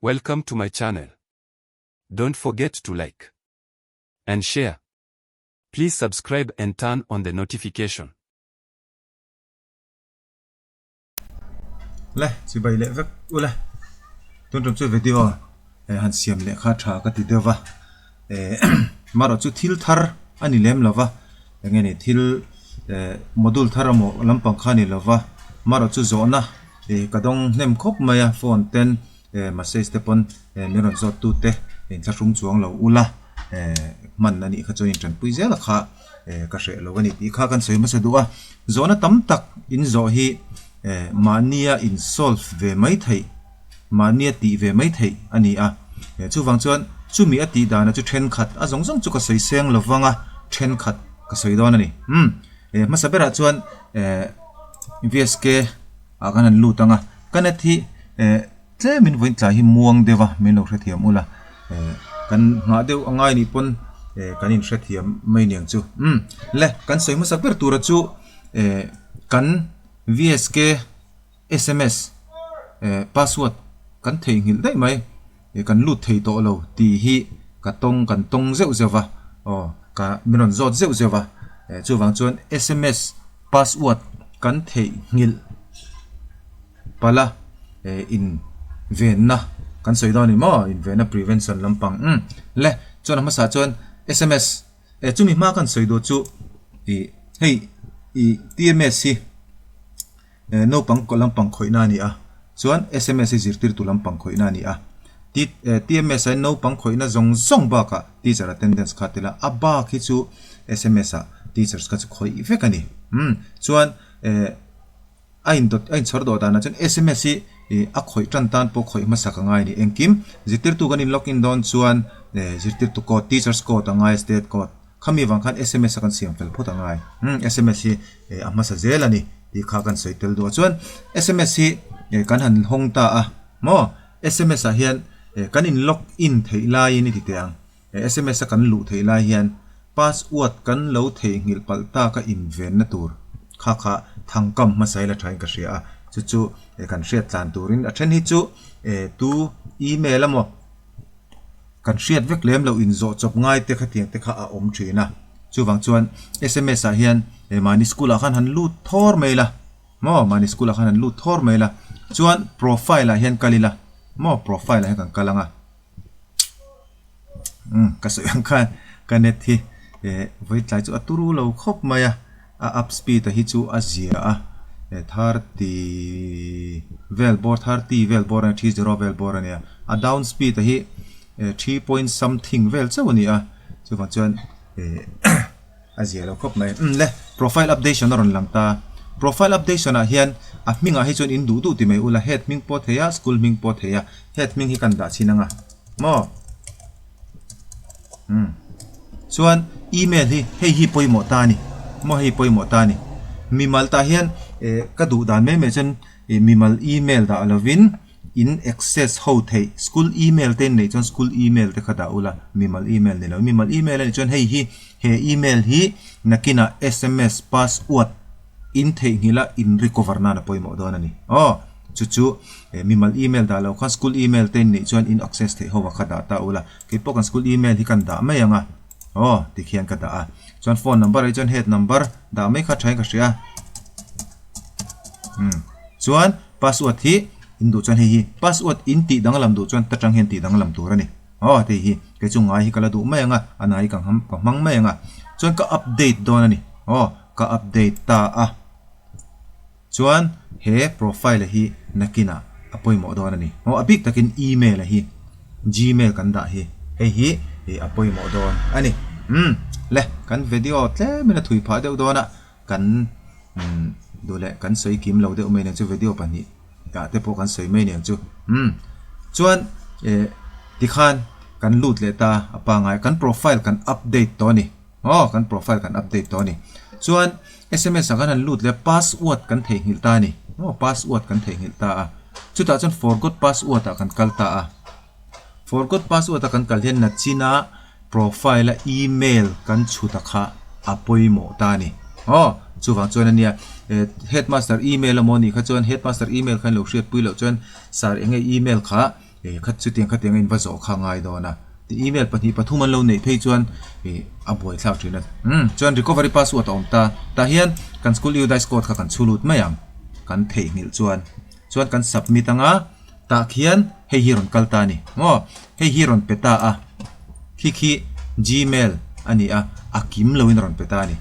Welcome to my channel. Don't forget to like and share. Please subscribe and turn on the notification. Lê, chỉ bày lệ vắc u lê. Tôi trong video han siam lệ khá trả cái tí va. Mà đó chú thil thar anh lem lava. Nghe này thil module thar mo lampang khani lava. Mà đó chú zona cái dong nem khop maya phone ten mà say stepon meron zot tu te thar rum chuang lo ula man na ni kha cho in tran pui zela kha ka she lo gani ti kha kan sei ma se duwa zona tam tak in zo hi mania in solve về mấy thầy mania ti về mấy thầy ani a chu wang chuan chu mi ati da na chu then khat a zong zong chu ka sei seng lovanga then khat ka sei don ani ma sabera chuan VSK a kan an lu tanga kan thi tle min voin tla hi muang dewa min lo thiam ula kan nga deu angai ni pon kan in thiam mai niang chu le kan sei ma saber tura chu kan VSK SMS password kan theihnghilh dai mai kan lut thei to lo ti hi ka tong zeu zewa ka miron zot zeu zewa chu wang chuan SMS password kan theihnghilh pala in venna kan sei dani ma in venna prevention lampang le chuan ma sa chuan SMS chumi ma kan sei do chu hei TMS hi no pang ko lampang khoina ni a chuan SMS zirtir tu lampang khoina ni a TMS ai no pang khoina zong ba ka teacher attendance khatila aba khi chu SMS a teachers ka chu khoi vekani chuan ain chhor do dana chuan SMS hi a khoi tan tan po khoi ma saka ngai ni engkim zirtir tu ganin login don chuan zirtir tu code teachers code angai state code khami wang khan SMS kan siam fel phot angai SMS hi ama sa zelani ti kha kan sei tel do chuan SMS hi kan han hong ta a mo SMS a hian kan in log in thei lai ni ti teang SMS a kan lu thei lai hian password kan lo theihnghilh palta ka in ven na tur kha thangkam ma sai la thain ka ria chu kan hriat tlan turin a then hi chu tu email amo kan hriat vek lem lo in zo chop ngai te kha tiang te kha a om thina chu wang chuan SMS a hian mani school a khan han lut thor maila mo mani school a khan han lut thor maila chuan profile a hian kalila mo profile a hian kan kalanga ka sei ang khan kanet hi voi tlai chu aturu lo khop maya a up speed a hi chu a zia a 30 vel bor 30 vel bor and 30 vel bor ania a down speed a hi 3 point something vel chawani a chu wang chuan azia lo khop mai le profile updation ron langta profile updation a hian a minga hi chon in du ti mai ula head ming po theya school ming po theya head ming hi kan da chinanga mo chuan email hi poimo ta ni mo hi poimo ta ni mimal ta hian ka du dan me chen mimal email da alovin in access ho thei school email ten nei chon school email te khada ula mimal email ni lo mimal email ni chon he email hi nakina SMS password in theihnghila in recover na poimo don ani chu mimal email da lo kha school email ten nei chon in access thei ho wa khada ta ula ke pokan school email hi kan da mai anga ti khian ka da a chon phone number ai chon head number da mai kha thai ka ria chuan password hi in du chan hi password in ti dangalam du chan tatang hen ti dangalam turani te hi ke chu ngai hi kala du mai anga anai ka ham ka mang mai anga chuan ka update don ani ka update ta a chuan he profile hi nakina apoimo don ani abik takin email hi gmail kan da hi hi apoimo don ani le kan video tle mena thui pha deu dona kan dole kan sei kim lo deu mai ne chu video pani ya te po kan sei mai ne chu chuan ti khan kan lut le ta apa ngai kan profile kan update to ni kan profile kan update to ni chuan SMS kan han lut le password kan theihnghilh ta ni password kan theihnghilh ta a chu ta chuan forgot password a kan kal ta a forgot password a kan kal hian na china profile a email kan chuta kha apoimo ta ni chu wang chuan ania headmaster email amoni kha chuan headmaster email khan lo hriat pui lo chuan sar enge email kha khát chú tiếng in vào khang ngay đó na thì email pathu man lâu này page chuan abuai thlau thina chuan recovery password om ta hian kan school you dice code kha kan chulut mayang kan theihnghilh chuan kan submit anga ta khian hei hi ron kalta ni hei hi ron peta a khi gmail ani a akim loin ron peta ni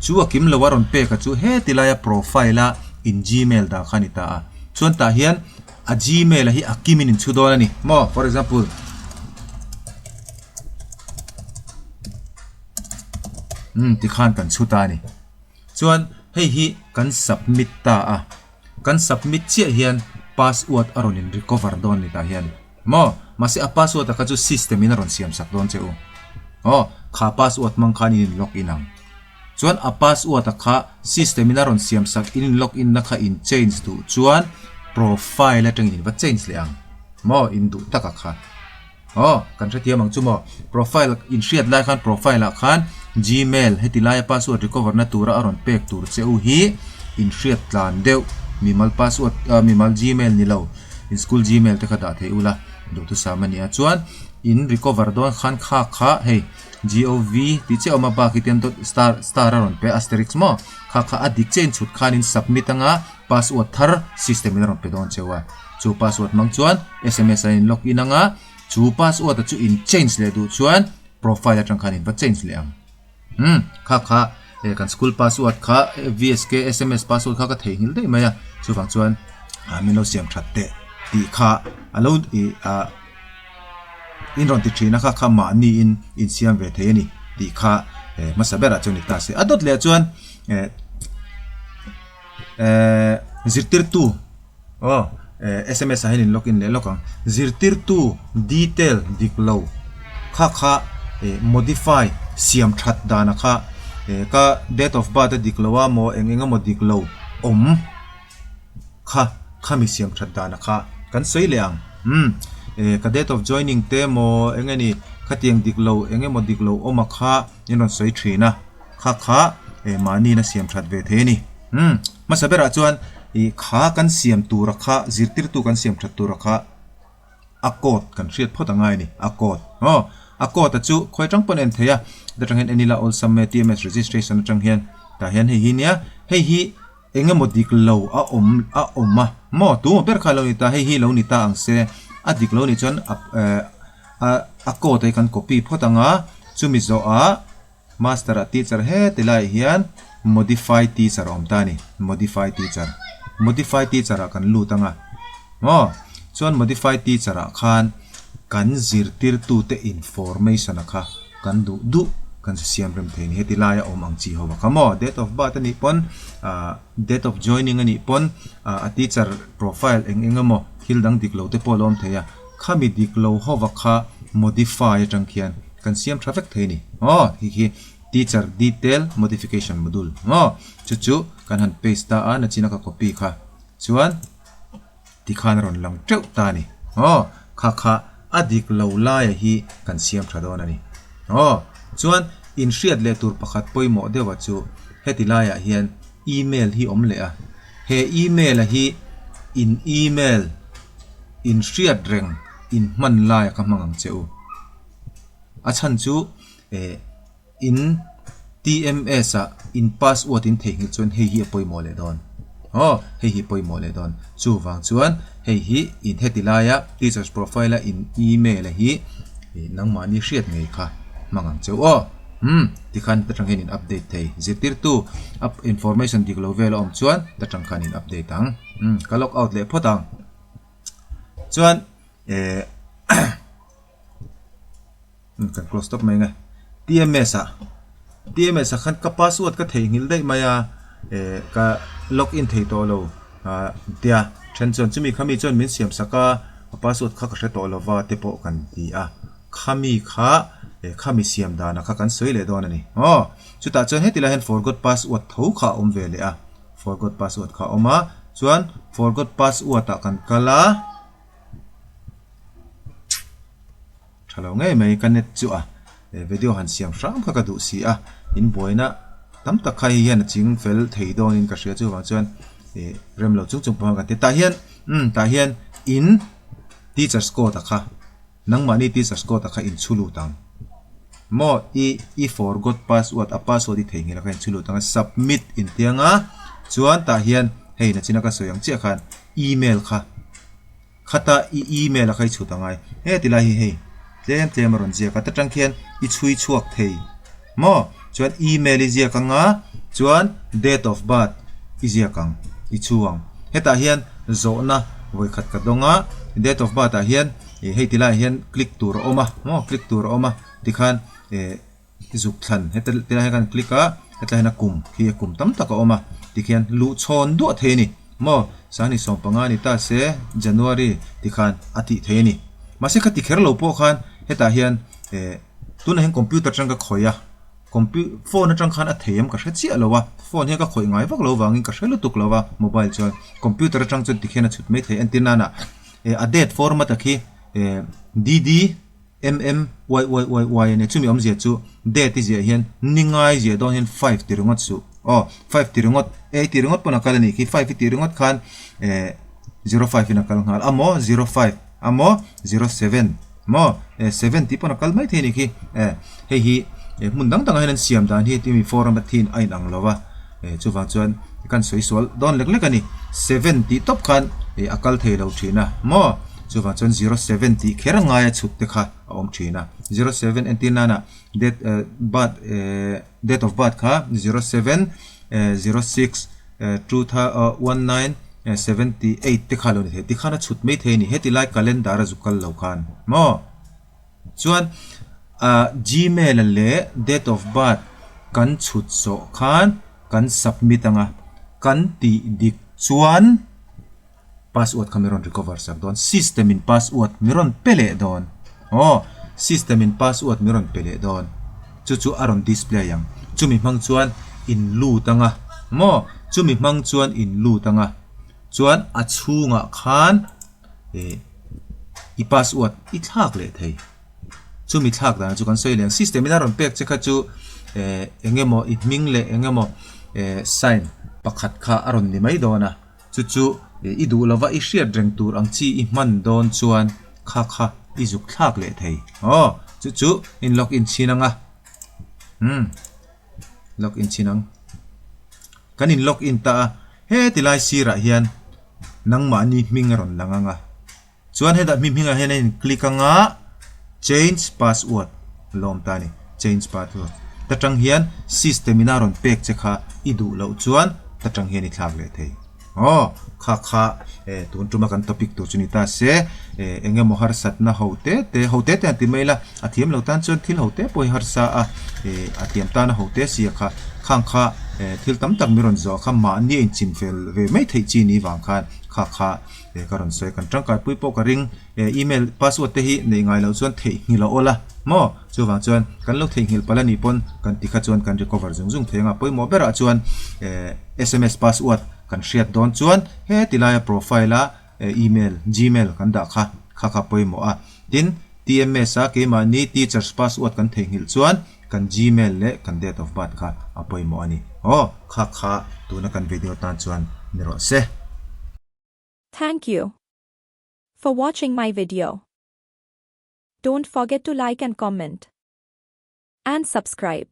chu akim lo ron pe ka chu he tilaya profile a in gmail da khani ta a chuan ta hian a gmail hi akimin in chu don ani for example ti khan kan chu ta ni chuan hei hi kan submit ta a kan submit chia hian password aron in recover don ni ta hian mase a password ka chu system in aron siam sak don cheu kha password mang khan in login ang chuan a password kha system in aron siam sak in login na kha in change tu chuan profile atang in va change le ang in du taka kha kan thia mang chu profile in hriat lai khan profile a khan gmail hetilaya password recover na tura aron pek tur cheu hi in hriat tlan deuh mimal password mimal gmail ni lo in school gmail te kha da thei ula do tu samania chuan in recover don khan kha hey gov ti che oma ba ki ten dot star aron pe asterisk kha adik chen chut khan in submit anga password thar system in aron pe don chewa chu password mang chuan sms in login anga chu password chu in change le du chuan profile atang khan in va change le ang kha kan school password kha VSK SMS password kha ka theihnghilh dei maya chu wang chuan mino siam thatte ti kha alo in ron ti thina kha ma ni in siam ve the ni ti kha masabera choni ta se adot le chuan zirtir tu SMS hain in login le lokang zirtir tu detail diklo kha modify siam that dana kha ka date of birth diklowa mo engenga mo diklo kha mi siam that dana kha kan sei leang ka date of joining te mo engani khatiang diklo engemo diklo oma kha inon sei thina kha mani na siam that ve the ni masabera chuan kha kan siam tu rakha zirtir tu kan siam that tu rakha akot kan hriat photangai ni akot akot chu khoi tang pon en theya da tang hen enila all submit TMS registration tang hian ta hian hei nia hei hi engemo diklo a oma tu ber khalo ni ta hei hi lo ni ta ang se a diklo ni chon akot ai kan copy photanga chumi zo a master a teacher he tilai hian modify teacher om ta ni modify teacher kan lu tanga chuan modify teacher a khan kan zirtir tu te information kha kan du kan siam rem thein hetilaya om ang chi howa kamo date of birth ani pon date of joining ani pon a teacher profile engemo hildang diklo te polom theya khami diklo howa kha modify atangkhian kan siam traffic theini hi teacher detail modification module chu kan han paste ta a na china ka copy kha chuan tikhan ron lang treu ta ni kha adik lo lai hi kan siam thadon ani chuan in hriat le tur pakhat poimo dewa chu hetilaya hian email hi om le a he email hi in email in hriat reng in man lai ka mangang cheu a chan chu in TMS a in password in theihnghilh chuan hei hi poimo le don hei hi poimo le don chu wang chuan hei hi in hetilaya teachers profile in email hi nangma ni hriat ngei kha mangang cheu tikhan tatang hin in update thei zirtir tu up information diklo vel om chuan tatang khan in update ang ka log out le photang chuan kan close stop mai nga TMS a khan ka password ka theihnghilh dei maya ka login thei to lo tia then chon chumi khami chon min siam saka password kha ka hre to lova te po kan ti a khami siam dana kha kan soi le don ani chuta chon hetila hen forgot password tho kha om ve le a forgot password kha oma chuan forgot password ta kan kala thalo ngai mai kan net chu a video han siam ram kha ka du si a in boina tam ta khai hian ching fel thei don in ka hria chu wa chuan rem lo chung pa ka te ta hian in teachers ko ta kha nang mani teachers ko ta kha in chulu tang mo i forgot password a password I thei ngila kha in chulu tang submit in tianga chuan ta hian hei na china ka soyang che khan email kha khata email a khai chu tangai he tila hi hei tlem ron zia ka ta tang khian I chui chuak thei mo chuan email I zia kanga chuan date of birth I zia kang I chuang heta hian zo na voi khat ka donga date of birth a hian hei tila hian click tur oma mo click tur oma tikhan zuk thlan heta tila hian click a heta hian kum khi kum tam taka oma tikhian lu chon du the ni mo sani som panga ni ta se January tikhan ati the ni mase kha tikher lo po khan heta hian tuna hen computer chang ka khoya phone atang khan a them ka hre chi alowa phone he ka khoi ngai vak lo wangin ka hrelu tuk lowa mobile chon computer atang chon tikhena chut me the antenna na a date format akhi dd y ne chumi om zia chu date zia hian ningai zia don hian 5 tiringot chu 5 tiringot 8 tiringot pona kalani ki 5 tiringot khan 05 ina kal ngal amo 05 amo 07 mo 70 pona kal mai the ni ki hei hi mun dang dang hian siam dan hi timi forum thin ai nang lowa chuwang chuan kan soisol don lek lek ani 70 top khan akal thei lo thina mo chuwang chuan 070 kheranga ya chut te kha om thina 07 antenna na date of birth kha 07 06 2019 78 te kha lo ni the ti khana chut me the ni heti lai calendar azukal lo khan mo chuan Gmail le date of birth kan chut so khan kan submit anga kan ti dik chuan password kameron recover sak don system in password miron pele don system in password miron pele don chu aron display yang chumi mang chuan in lu tanga mo chumi mang chuan in lu tanga chuan a chunga khan I password I thak le thei chumi thak da chu kan soi leng system in aron pek che kha chu engemo I ming le engemo sign pakhat kha aron ni mai dona chu I du lova I hriat reng tur ang chi I man don chuan kha I zuk thak le thei chu in login chinanga login chinang kan in login ta he tilai sira hian nangma ni ming ron langanga chuan he da minga hian in click anga change password lom tani change password tatang hian system inaron pek che kha I du lo chuan tatang hian I thak le thei kha tun tuma kan topic tu chunita se engemo harsatna hote te anti maila athiam lo tan chon thil hote poi harsa atiam tana hote sia kha khang kha thil tam tak miron zo kha ma ni in chin fel ve mai thei chi ni wang khan kha karon soi kan tang kai pui po ka ring email password te hi nei ngai lo chuan theihnghilh ola mo chuwang chuan kan lo theihnghilh pala ni pon kan tikha chuan kan recover zung thenga poi mo bera chuan SMS password kan hriat don chuan he tilaya profile a email gmail kan da kha poi mo a tin TMS a ke mani teachers password kan theihnghilh chuan kan gmail le kan date of birth kha apoi mo ani kha tuna kan video tan chuan niro se. Thank you for watching my video. Don't forget to like and comment and subscribe.